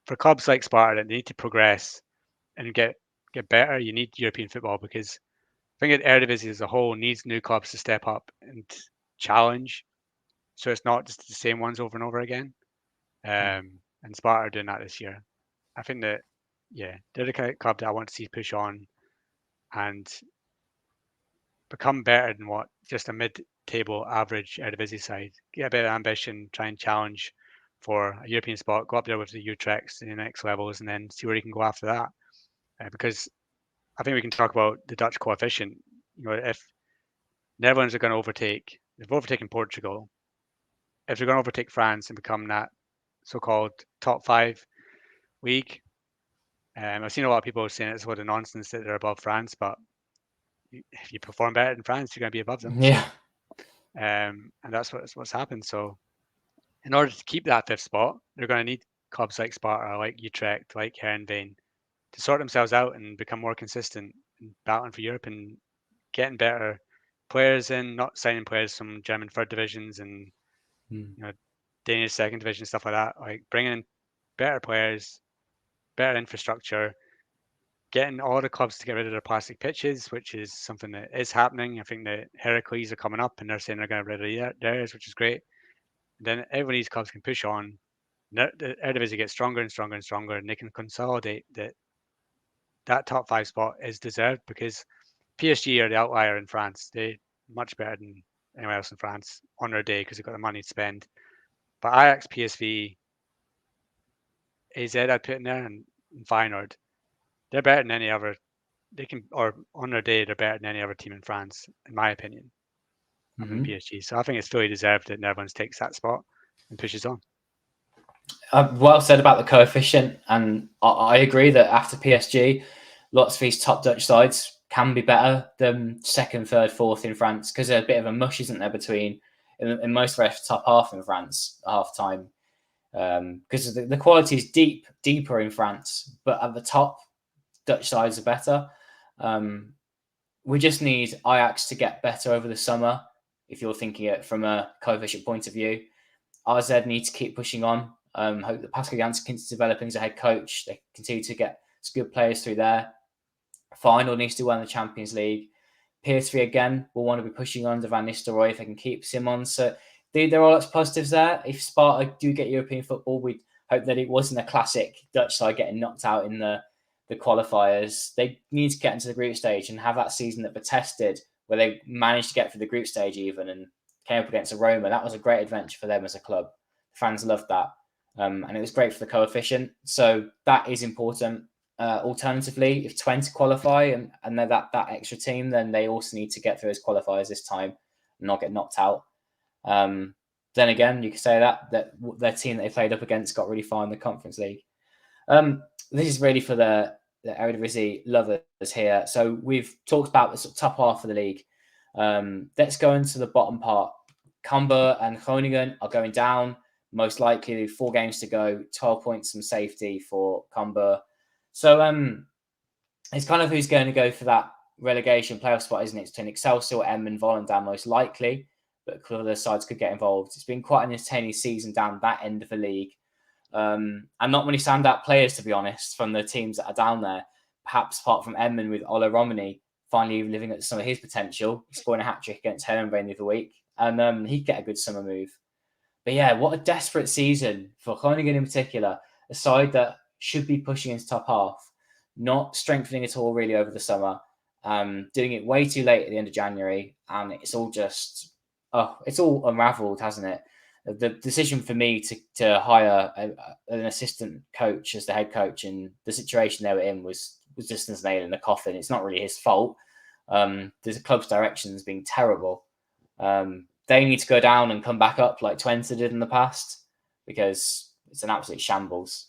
for clubs like Sparta that need to progress and get better, you need European football, because I think that Eredivisie as a whole needs new clubs to step up and challenge, so it's not just the same ones over and over again. And Sparta are doing that this year. I think that they're the kind of club that I want to see push on and become better than what just a mid-table average Eredivisie side. Get a bit of ambition, try and challenge for a European spot, go up there with the Utrechts in the next levels, and then see where you can go after that. Because I think we can talk about the Dutch coefficient. If Netherlands are going to overtake, they've overtaken Portugal. If they're going to overtake France and become that so-called top 5 league, I've seen a lot of people saying it's a lot of nonsense that they're above France, but if you perform better than France, you're going to be above them. Yeah. So, and that's what's happened. So, in order to keep that 5th spot, they're going to need clubs like Sparta, like Utrecht, like Heerenveen to sort themselves out and become more consistent in battling for Europe and getting better players in, not signing players from German 3rd divisions and Danish 2nd division, stuff like that. Like bringing in better players, better infrastructure, getting all the clubs to get rid of their plastic pitches, which is something that is happening. I think that Heracles are coming up and they're saying they're going to get rid of theirs, which is great. And then every of these clubs can push on. The Eredivisie gets stronger and stronger and stronger, and they can consolidate that top 5 spot is deserved, because PSG are the outlier in France. They're much better than anyone else in France on their day because they've got the money to spend. But Ajax, PSV, AZ I'd put in there, and Feyenoord, they're better than any other. Or on their day, they're better than any other team in France, in my opinion, other than PSG. So I think it's fully deserved that Netherlands takes that spot and pushes on. Well said about the coefficient, and I agree that after PSG, lots of these top Dutch sides can be better than 2nd, 3rd, 4th in France, because there's a bit of a mush, isn't there, between in most of the top half in France half time, because the quality is deeper in France, but at the top, Dutch sides are better. We just need Ajax to get better over the summer, if you're thinking it from a coefficient point of view. RZ needs to keep pushing on. Hope that Pascal Janssen continues developing as a head coach. They continue to get good players through there. Feyenoord needs to win the Champions League. PSV again will want to be pushing on to Van Nistelrooy if they can keep Simons. So there are lots of positives there. If Sparta do get European football, we'd hope that it wasn't a classic Dutch side getting knocked out in the qualifiers. They need to get into the group stage and have that season that Vitesse did, where they managed to get through the group stage even and came up against a Roma. That was a great adventure for them as a club. Fans loved that. And it was great for the coefficient. So that is important. Alternatively, if 20 qualify and they're that extra team, then they also need to get through as qualifiers this time and not get knocked out. Then again, you could say that their team that they played up against got really far in the Conference League. This is really for the Eredivisie lovers here. So we've talked about the sort of top half of the league. Let's go into the bottom part. Cambuur and Groningen are going down. Most likely 4 games to go, 12 points from safety for Cambuur. So it's kind of who's going to go for that relegation playoff spot, isn't it? It's between Excelsior, and Volendam most likely, but other sides could get involved. It's been quite an entertaining season down that end of the league. And not many standout players, to be honest, from the teams that are down there. Perhaps apart from Emmen with Ola Romani finally living at some of his potential, scoring a hat-trick against Heerenveen the other week. And he'd get a good summer move. But yeah, what a desperate season for Groningen in particular. A side that should be pushing into top half, not strengthening at all really over the summer, doing it way too late at the end of January. And it's all just, it's all unraveled, hasn't it? The decision for me to hire an assistant coach as the head coach and the situation they were in was just as nail in the coffin. It's not really his fault. The club's direction's been terrible. They need to go down and come back up like Twente did in the past, because it's an absolute shambles.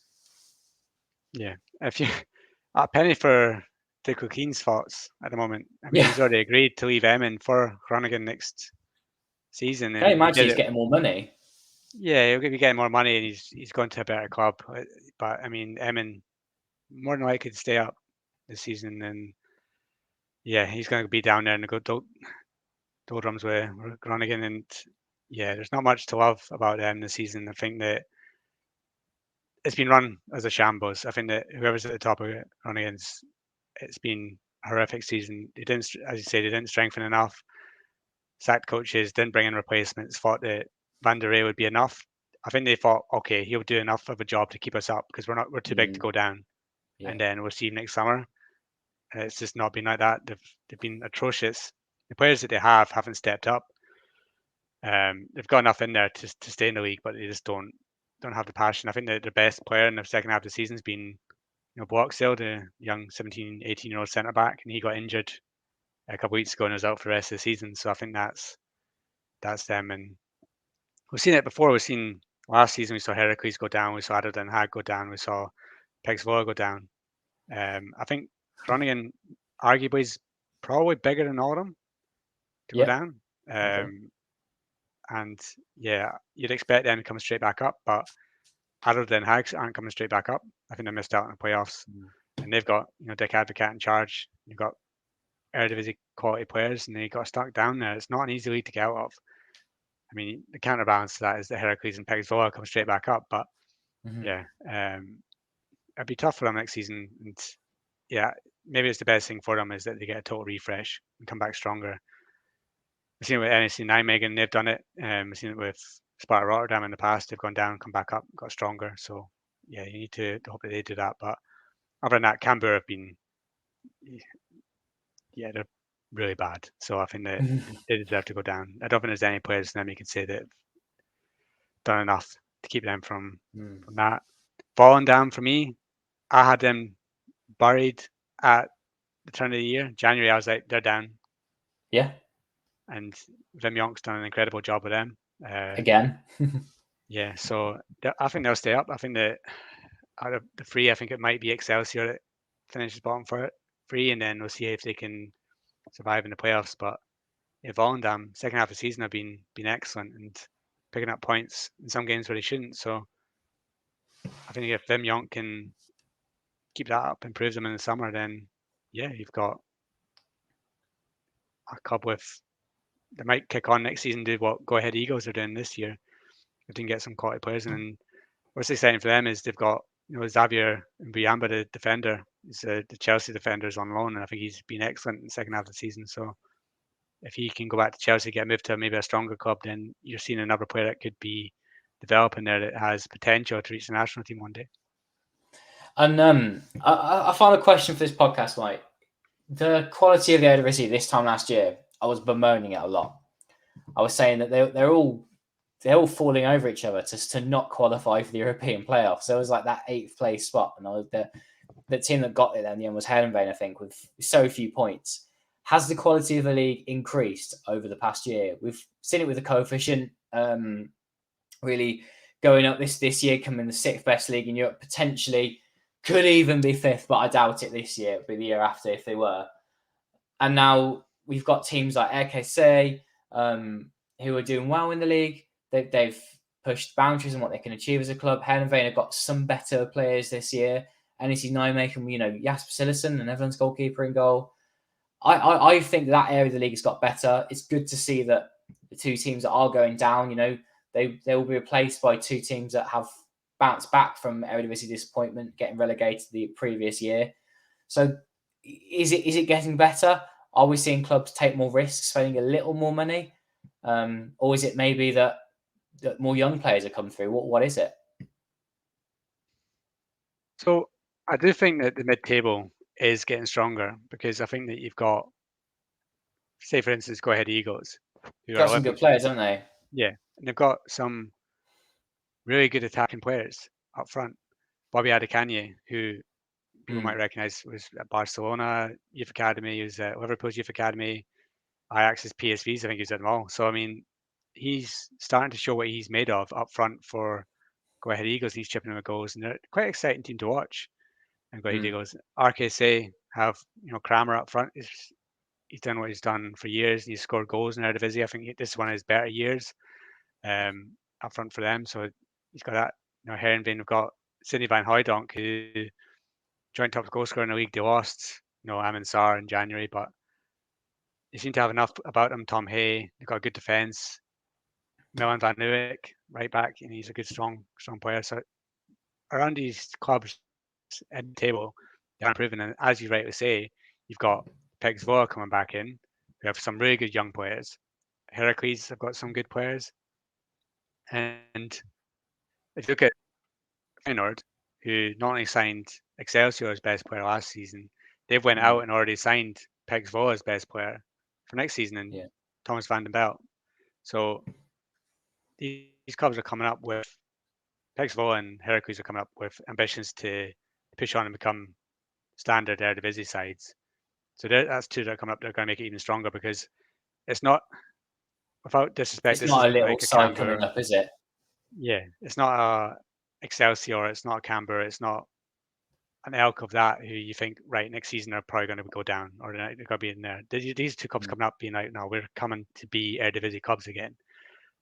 Yeah, A penny for Dick O'Keefe's thoughts at the moment. I mean, he's already agreed to leave Emin for Groningen next season. Can you And he imagine did he's it. getting more money? Yeah, he'll be getting more money and he's going to a better club. But I mean, Emin more than likely to stay up this season. And yeah, he's going to be down there in the doldrums with Groningen. And yeah, there's not much to love about them this season. I think that it's been run as a shambles. I think that whoever's at the top of it, Groningen's, it's been a horrific season. They didn't, as you say, they didn't strengthen enough. Sacked coaches, didn't bring in replacements. Thought that Van der Rey would be enough. I think they thought, okay, he'll do enough of a job to keep us up because we're too big to go down, Yeah. and then we'll see next summer. And it's just not been like that. They've been atrocious. The players that they haven't stepped up. They've got enough in there to stay in the league, but they just don't have the passion. I think that their best player in the second half of the season's been Bloxdale, the young 17, 18-year-old centre back, and he got injured a couple of weeks ago and was out for the rest of the season. So I think that's them. And we've seen it before. We've seen last season we saw Heracles go down, we saw Den Haag go down, we saw PSV go down. I think Groningen arguably is probably bigger than all of them to go down. And yeah, you'd expect them to come straight back up, but Den Haag aren't coming straight back up. I think they missed out on the playoffs, and they've got Dick Advocat in charge. You've got Eredivisie quality players, and they got stuck down there. It's not an easy league to get out of. I mean, the counterbalance to that is that Heracles and PSV come straight back up, but yeah, it'd be tough for them next season. And yeah, maybe it's the best thing for them is that they get a total refresh and come back stronger. We've seen it with NEC Nijmegen, they've done it. We've seen it with Sparta Rotterdam in the past. They've gone down, come back up, got stronger. So yeah, you need to hope that they do that. But other than that, Canberra have been, yeah, they're really bad. So I think that they deserve to go down. I don't think there's any players in them you can say that have done enough to keep them from that. Falling down for me, I had them buried at the turn of the year. January, I was like, they're down. Yeah. And Wim Jonk's done an incredible job with them. Again. Yeah, so I think they'll stay up. I think that out of the three, I think it might be Excelsior that finishes bottom for it free, and then we'll see if they can survive in the playoffs. But yeah, Volendam, second half of the season have been excellent and picking up points in some games where they shouldn't. So I think if Wim Jonk can keep that up, improve them in the summer, then yeah, you've got a club with they might kick on next season, do what Go Ahead Eagles are doing this year. If they can get some quality players, and what's exciting for them is they've got Xavier Mbuyamba, the defender, is the Chelsea defender, is on loan, and I think he's been excellent in the second half of the season. So if he can go back to Chelsea, get moved to maybe a stronger club, then you're seeing another player that could be developing there that has potential to reach the national team one day. And I found a question for this podcast, Mike. The quality of the Eredivisie this time last year, I was bemoaning it a lot. I was saying that they're all falling over each other to not qualify for the European playoffs. So it was like that 8th place spot, and the team that got it in the end was Heerenveen, I think, with so few points. Has the quality of the league increased over the past year? We've seen it with the coefficient really going up this year, coming the 6th best league in Europe, potentially could even be 5th, but I doubt it this year. It'll be the year after if they were. And now we've got teams like RKC who are doing well in the league. They've pushed boundaries on what they can achieve as a club. Heerenveen have got some better players this year. NEC Nijmegen, Jasper Cillessen, the Netherlands goalkeeper in goal. I think that area of the league has got better. It's good to see that the two teams that are going down, they will be replaced by two teams that have bounced back from Eredivisie disappointment, getting relegated the previous year. So is it getting better? Are we seeing clubs take more risks, spending a little more money? Or is it maybe that more young players are coming through? What is it? So I do think that the mid-table is getting stronger because I think that you've got, say for instance, Go Ahead Eagles, who Got are some good Olympic. players, haven't they? Yeah, and they've got some really good attacking players up front. Bobby Adekanye, who people might recognise, was at Barcelona Youth Academy, he was at Liverpool's Youth Academy, Ajax's PSVs, I think he's at them all. So I mean, he's starting to show what he's made of up front for Go Ahead Eagles. He's chipping in with goals, and they're quite an exciting team to watch. and go goes. RKC have Kramer up front. He's done what he's done for years. He's scored goals in Eredivisie. I think this is one of his better years up front for them. So he's got that. Herenveen, we've got Sidney van Hooijdonk, who joint top goal scorer in the league. They lost, Amin Sarr in January, but they seem to have enough about them. Tom Hay, they've got a good defence. Milan van Nieuwijk, right back, and he's a good, strong player. So around these clubs at the table, they're improving. And as you rightly say, you've got PSV coming back in. We have some really good young players. Heracles have got some good players. And if you look at Feyenoord, who not only signed Excelsior as best player last season, they've went out and already signed PSV as best player for next season, and Thomas van den Belt. So these clubs are coming up with, PSV and Heracles are coming up with ambitions to push on and become standard Eredivisie sides. So that's two that are coming up. They're going to make it even stronger, because it's not, without disrespect, it's not a little like a side Camber. coming up, is it? Yeah, it's not a Excelsior, it's not a Camber, it's not an Elk of that, who you think, right, next season they're probably going to go down, or they're going to be in there. These two clubs coming up being like, no, we're coming to be Eredivisie clubs again.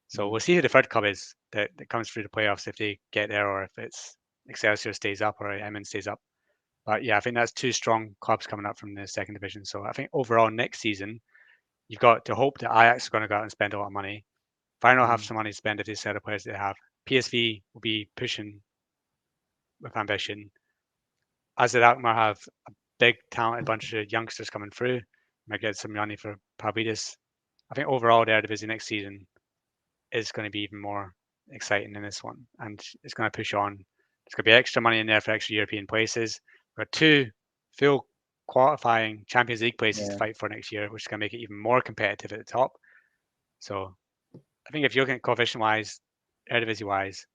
So we'll see who the third club is that comes through the playoffs, if they get there, or if it's Excelsior stays up or Emmen stays up. But yeah, I think that's two strong clubs coming up from the second division. So I think overall next season, you've got to hope that Ajax are going to go out and spend a lot of money. Feyenoord have some money to spend if they sell the players they have. PSV will be pushing with ambition. AZ Alkmaar have a big, talented bunch of youngsters coming through. Might get some money for Pavlidis. I think overall, the Eredivisie next season is going to be even more exciting than this one, and it's going to push on. There's going to be extra money in there for extra European places. We've got two full qualifying Champions League places to fight for next year, which is going to make it even more competitive at the top. So I think if you're looking at coefficient-wise, Eredivisie-wise,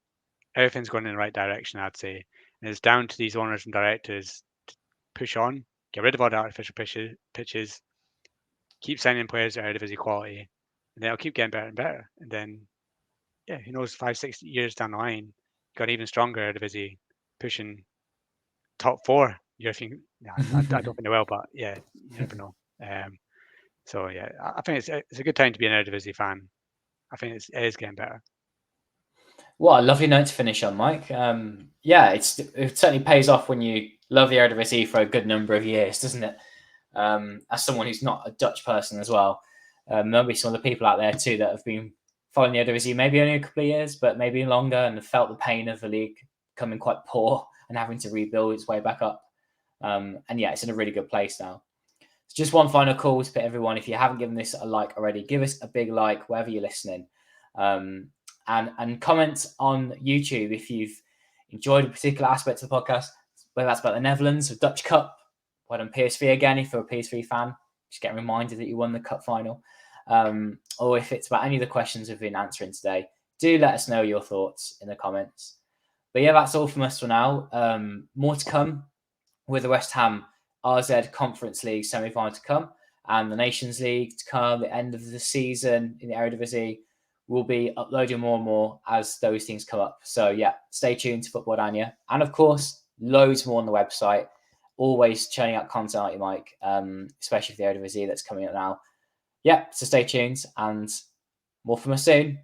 everything's going in the right direction, I'd say. And it's down to these owners and directors to push on, get rid of all the artificial pitches, keep signing players at Eredivisie quality, and then it'll keep getting better and better. And then, yeah, who knows, 5-6 years down the line, got an even stronger Eredivisie, pushing top four. I don't think they will, but yeah, you never know. So yeah, I think it's a good time to be an Eredivisie fan. I think it is getting better. What a lovely note to finish on, Mike. Yeah, it certainly pays off when you love the Eredivisie for a good number of years, doesn't it? As someone who's not a Dutch person as well, there'll be some of the people out there too that have been following the Eredivisie maybe only a couple of years, but maybe longer, and have felt the pain of the league becoming quite poor and having to rebuild its way back up. And yeah, it's in a really good place now. So just one final call to everyone. If you haven't given this a like already, give us a big like wherever you're listening. And comment on YouTube if you've enjoyed a particular aspect of the podcast, whether that's about the Netherlands or Dutch Cup. Well done PSV again, if you're a PSV fan. Just get reminded that you won the cup final. Or if it's about any of the questions we've been answering today, do let us know your thoughts in the comments. But yeah, that's all from us for now. More to come with the West Ham RZ Conference League semi-final to come, and the Nations League to come, the end of the season in the Eredivisie. We'll be uploading more and more as those things come up. So yeah, stay tuned to Football-Oranje. And of course, loads more on the website. Always churning out content, aren't you, Mike? Especially for the Eredivisie that's coming up now. Yeah, so stay tuned, and more from us soon.